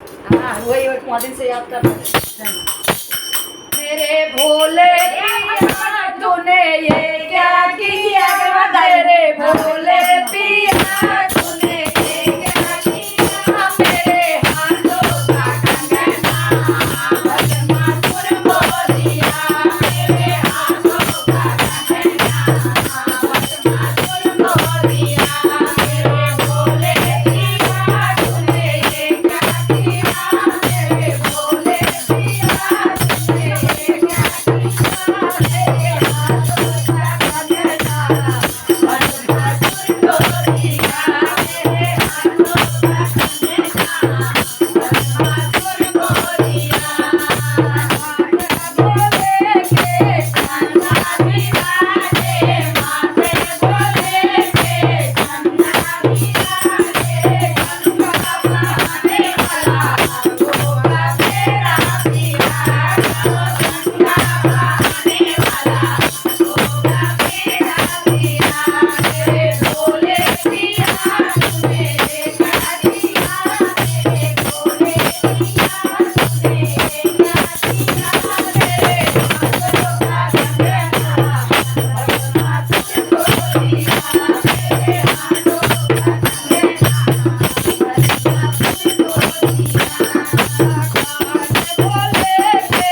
हाँ वही वही मोदी से याद कर मेरे भोले पिया तूने ये क्या किया मेरे भोले पिया तूने ये क्या किया मेरे हाथों का कंगना बदमाशुर बोलिया मेरे हाथों का कंगना बदमाशुर बोलिया मेरे भोले पिया तूने ये क्या किया मेरे भोले पिया तूने ये क्या किया मेरे हाथों का कंगना बदमाशुर बोलिया मेरे हाथों का कंगना बदमाशुर बोलिया भोले के चंदा बिराजे माथे भोले के चंदा बिराजे गंगा बहाने वाला गोगा तेरा बिराज गंगा बहाने वाला गोगा तेरा बिराज मेरे भोले पिया तूने देखा दिया मेरे भोले पिया तूने देखा दिया मेरे हाथों का कंगना बदमाशुर बोलिया मेरे हाथों का कंगना बदमाशुर बोलिया भोले के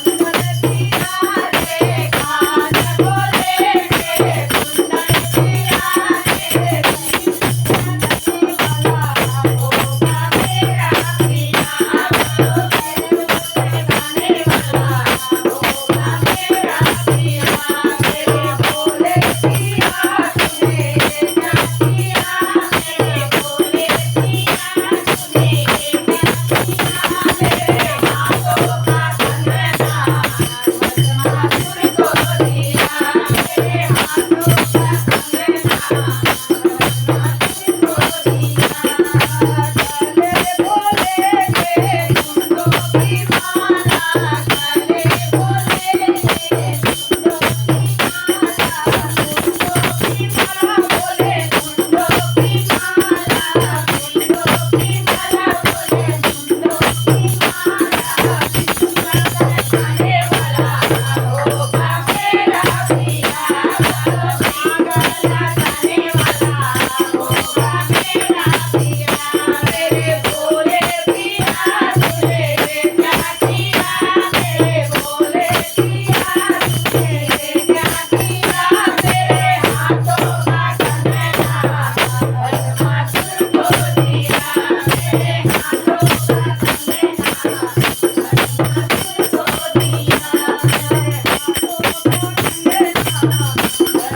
कुंडल बिराजे कान भोले के कुंडल बिराजे वाला होगा मेरा पिया गाने वाला होगा मेरा पिया मेरे भोले पिया तूने ये क्या किया मेरे भोले पिया तूने ये क्या किया मेरे हाथों का कंगना बदमाशुर बोलिया मेरे हाथों का कंगना बदमाशुर बोलिया गले भोले के कुंडों की माला गले भोले के कुंडों की माला कुंडों की माला बोले कुंडों की माला कुंडों की माला बोले कुंडों की माला खाने वाला होगा मेरा पिया खाने वाला होगा मेरा पिया मेरे भोले पिया तूने ये क्या किया मेरे भोले पिया तूने ये क्या किया मेरे हाथों का कंगना बदमाशुर बोलिया मेरे हाथों का कंगना बदमाशुर बोलिया मेरे हाथों का कंगना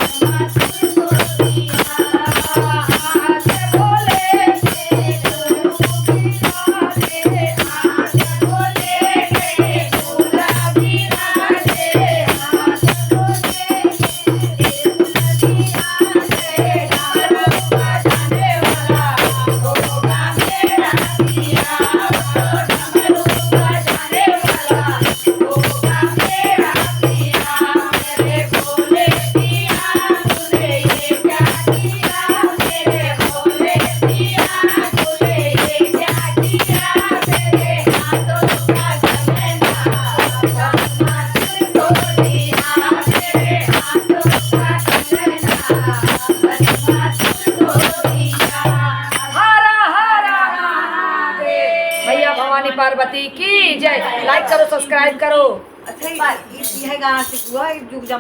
बदमाशुर बोलिया हाथ भोले के गुरु बिराजे हाथ भोले के फूला बिराजे हाथ भोले के फूल बिराजे डालो बजाने वाला होगा मेरा पिया डमरू बजाने वाला होगा मेरा पिया मेरे भोले पिया तूने ये क्या किया मेरे भोले पिया तूने ये क्या किया मेरे हाथों का कंगना बदमाशुर बोलिया मेरे हाथों का कंगना बदमाशुर बोलिया हर हर महादेव भैया भवानी पार्वती की जय लाइक करो सब्सक्राइब करो अच्छा ये है गाना से जुग जमा